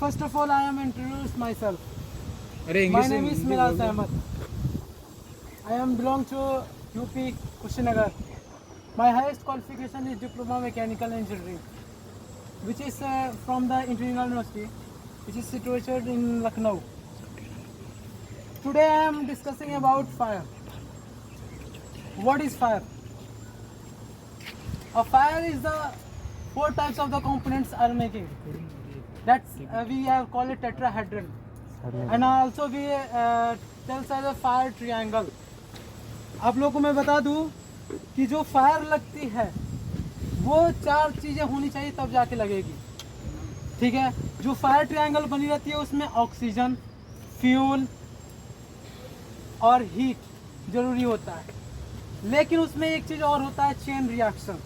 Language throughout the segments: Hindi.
First of all, I am introduce myself. अरे My English name is Miraz Ahmed. I am belong to UP Kushinagar. My highest qualification is Diploma Mechanical Engineering, which is from the International University, which is situated in Lucknow. Today I am discussing about fire. What is fire? A fire is the four types of the components are making. That's we have called it tetrahedron, and also we tells as a fire triangle. आप लोगों को मैं बता दूं कि जो फायर लगती है वो चार चीजें होनी चाहिए तब जाके लगेगी, ठीक है। जो फायर ट्रायंगल बनी रहती है उसमें ऑक्सीजन, फ्यूल और हीट जरूरी होता है, लेकिन उसमें एक चीज और होता है, चेन रिएक्शन,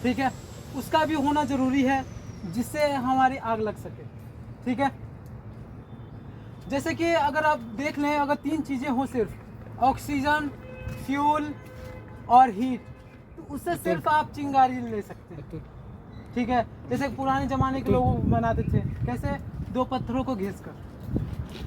ठीक है। उसका भी होना जरूरी है जिससे हमारी आग लग सके, ठीक है। जैसे कि अगर आप देख लें, अगर तीन चीजें हो, सिर्फ ऑक्सीजन, फ्यूल और हीट, तो उससे सिर्फ आप चिंगारी ले सकते हैं, ठीक है। जैसे पुराने ज़माने के लोग बनाते थे, कैसे, दो पत्थरों को घिसकर,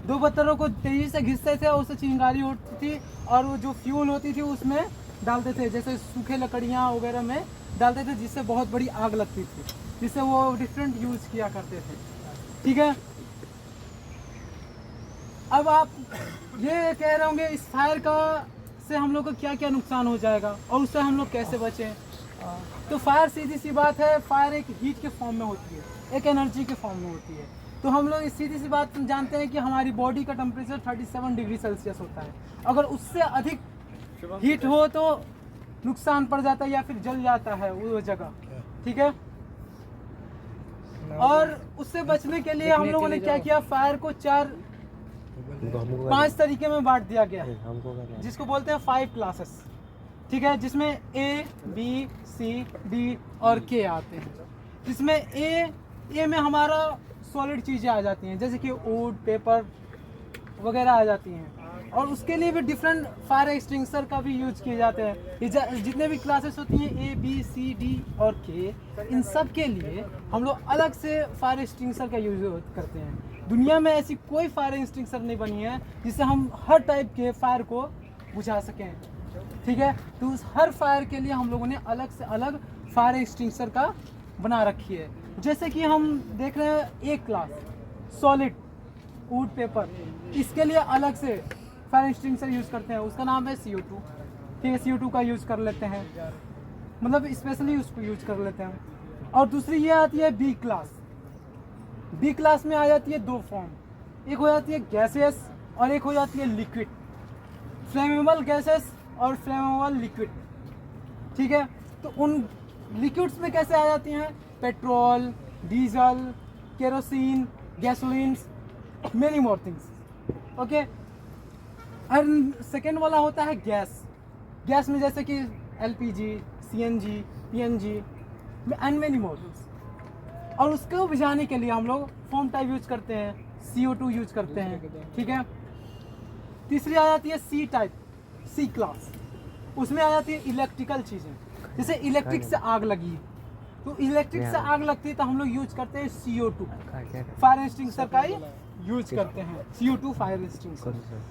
दो पत्थरों को तेजी से घिसते थे और उससे चिंगारी होती थी, और वो जो फ्यूल होती थी उसमें डालते थे, जैसे सूखे लकड़ियाँ वगैरह में डालते थे, जिससे बहुत बड़ी आग लगती थी, जिससे वो डिफरेंट यूज़ किया करते थे, ठीक है। अब आप ये कह रहे होंगे इस फायर का से हम लोग को क्या क्या नुकसान हो जाएगा और उससे हम लोग कैसे बचें। तो फायर सीधी सी बात है, फायर एक हीट के फॉर्म में होती है, एक एनर्जी के फॉर्म में होती है। तो हम लोग सीधी सी बात जानते हैं कि हमारी बॉडी का टेम्परेचर 37 डिग्री सेल्सियस होता है। अगर उससे अधिक हीट हो तो नुकसान पड़ जाता है या फिर जल जाता है वो जगह, ठीक है। और उससे बचने के लिए हम लोगों ने क्या किया, फायर को पांच तरीके में बांट दिया गया है, जिसको बोलते हैं 5 क्लासेस, ठीक है, जिसमें ए, बी, सी, डी और के आते हैं। जिसमें ए में हमारा सॉलिड चीज़ें आ जाती हैं, जैसे कि वुड, पेपर वगैरह आ जाती हैं, और उसके लिए भी डिफरेंट फायर एक्सटिंग्विशर का भी यूज किए जाते हैं। जितने भी क्लासेस होती हैं ए, बी, सी, डी और के, इन सब के लिए हम लोग अलग से फायर एक्सटिंग्विशर का यूज करते हैं। दुनिया में ऐसी कोई फायर एक्सटिंग्विशर नहीं बनी है जिससे हम हर टाइप के फायर को बुझा सकें, ठीक है। तो उस हर फायर के लिए हम लोगों ने अलग से अलग फायर एक्सटिंग्विशर का बना रखी है। जैसे कि हम देख रहे हैं एक क्लास सॉलिड वुड, पेपर, इसके लिए अलग से फायर एक्सटिंग्विशर यूज़ करते हैं, उसका नाम है CO2, ठीक है। CO2 का यूज़ कर लेते हैं, मतलब स्पेशली उसको यूज कर लेते हैं। और दूसरी ये आती है बी क्लास। बी क्लास में आ जाती है दो फॉर्म, एक हो जाती है गैसेस और एक हो जाती है लिक्विड, फ्लेमेबल गैसेस और फ्लेमेबल लिक्विड, ठीक है। तो उन लिक्विड्स में कैसे आ जाती हैं, petrol, diesel, kerosene, gasoline, many more things, okay. और सेकेंड वाला होता है गैस। गैस में जैसे कि LPG, CNG, PNG and many more things. और उसको बुझाने के लिए हम लोग फॉर्म टाइप यूज करते हैं, CO2 यूज करते हैं, ठीक है। तीसरी आ जाती है C टाइप, C क्लास। उसमें आ जाती है इलेक्ट्रिकल चीज़ें, जैसे इलेक्ट्रिक से आग लगी, तो इलेक्ट्रिक से आग लगती है तो हम लोग यूज करते हैं CO2, फायर एक्सटिंग्विशर का ही यूज करते हैं, CO2 फायर एक्सटिंग्विशर।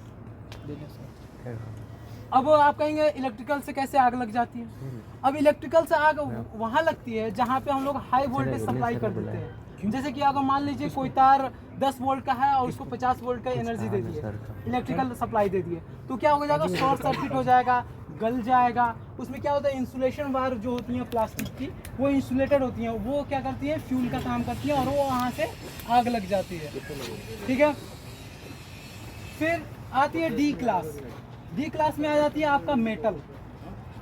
अब आप कहेंगे इलेक्ट्रिकल से कैसे आग लग जाती है। अब इलेक्ट्रिकल से आग वहाँ लगती है जहाँ पे हम लोग हाई वोल्टेज सप्लाई कर देते हैं। जैसे कि अगर मान लीजिए कोई तार 10 वोल्ट का है और उसको 50 वोल्ट का एनर्जी दे दी है, इलेक्ट्रिकल सप्लाई दे दी है, तो क्या हो जाएगा, शॉर्ट सर्किट हो जाएगा, गल जाएगा। उसमें क्या होता है, इंसुलेशन वायर जो होती हैं प्लास्टिक की, वो इंसुलेटेड होती हैं, वो क्या करती हैं, फ्यूल का काम करती हैं और वो वहाँ से आग लग जाती है, ठीक है। फिर आती है डी क्लास। डी क्लास में आ जाती है आपका मेटल,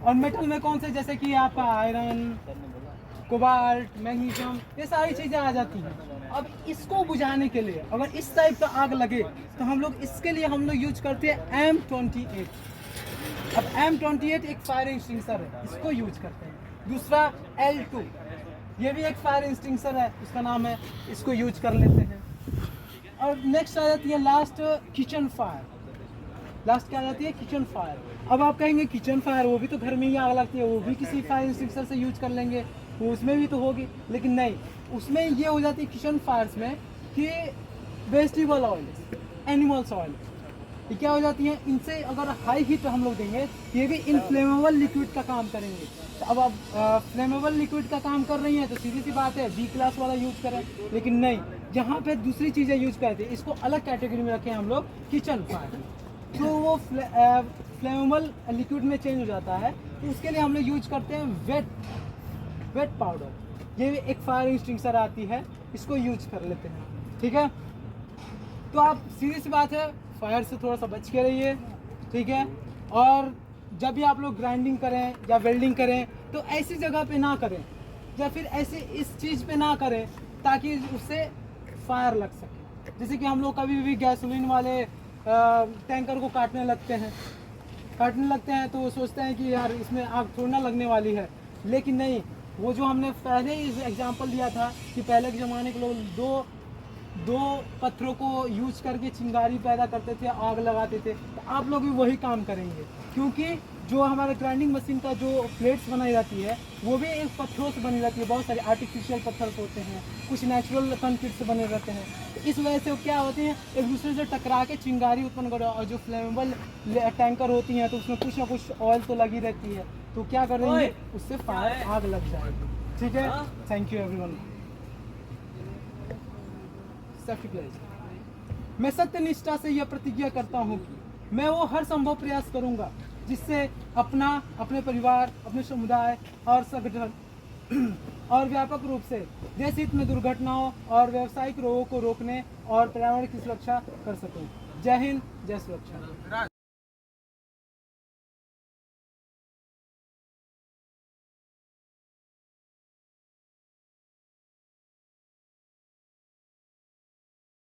और मेटल में कौन से, जैसे कि आपका आयरन, कोबाल्ट, मैग्नीशियम, ये सारी चीज़ें आ जाती हैं। अब इसको बुझाने के लिए अगर इस टाइप का आग लगे तो हम लोग इसके लिए हम लोग यूज करते हैं M28। अब M28 एक फायर एक्सटिंग्विशर है, इसको यूज करते हैं। दूसरा L2, ये भी एक फायर एक्सटिंग्विशर है, उसका नाम है, इसको यूज कर लेते हैं। और नेक्स्ट आ जाती है लास्ट किचन फायर। लास्ट क्या आ जाती है, किचन फायर। अब आप कहेंगे किचन फायर वो भी तो घर में ही आग लगती है, वो भी किसी फायर एक्सटिंग्विशर से यूज कर लेंगे, वो उसमें भी तो होगी, लेकिन नहीं, उसमें ये हो जाती है किचन फायर्स में कि वेजिटेबल ऑयल, एनिमल्स ऑयल, ये क्या हो जाती हैं, इनसे अगर हाई हीट हम लोग देंगे ये भी इनफ्लेमेबल लिक्विड का काम करेंगे। तो अब आप फ्लेमेबल लिक्विड का काम कर रही हैं तो सीधी सी बात है बी क्लास वाला यूज करें, लेकिन नहीं, यहाँ पे दूसरी चीज़ें यूज करते हैं, इसको अलग कैटेगरी में रखें हम लोग, किचन फायर, तो वो फ्लेमेबल लिक्विड में चेंज हो जाता है। तो उसके लिए हम लोग यूज करते हैं वेट पाउडर, ये भी एक फायर एक्सटिंग्विशर आती है, इसको यूज कर लेते हैं, ठीक है। तो आप सीधी सी बात है फायर से थोड़ा सा बच के रहिए, ठीक है। और जब भी आप लोग ग्राइंडिंग करें या वेल्डिंग करें तो ऐसी जगह पे ना करें, या फिर ऐसे इस चीज़ पे ना करें ताकि उससे फायर लग सके। जैसे कि हम लोग कभी भी गैसोलीन वाले टैंकर को काटने लगते हैं तो सोचते हैं कि यार इसमें आग थोड़ी ना लगने वाली है, लेकिन नहीं, वो जो हमने पहले ही एग्जांपल दिया था कि पहले के ज़माने के लोग दो पत्थरों को यूज करके चिंगारी पैदा करते थे, आग लगाते थे, तो आप लोग भी वही काम करेंगे, क्योंकि जो हमारे ग्राइंडिंग मशीन का जो प्लेट्स बनाई जाती है वो भी एक पत्थरों से बनी जाती है, बहुत सारे आर्टिफिशियल पत्थर होते हैं, कुछ नेचुरल कंक्रीट से बने रहते हैं। तो इस वजह से वो क्या होती हैं, एक दूसरे से टकरा के चिंगारी उत्पन्न कर, और जो फ्लेमेबल टैंकर होती हैं तो उसमें कुछ ना कुछ ऑयल तो लगी रहती है, तो क्या कर रही है, उससे फायर आग लग जाएगी, ठीक है। Thank you everyone. मैं सत्य निष्ठा से यह प्रतिज्ञा करता हूँ कि मैं वो हर संभव प्रयास करूँगा जिससे अपने परिवार, अपने समुदाय और संगठन और व्यापक रूप से देश हित में दुर्घटनाओं और व्यावसायिक रोगों को रोकने और पर्यावरण की सुरक्षा कर सकूं। जय हिंद, जय सुरक्षा।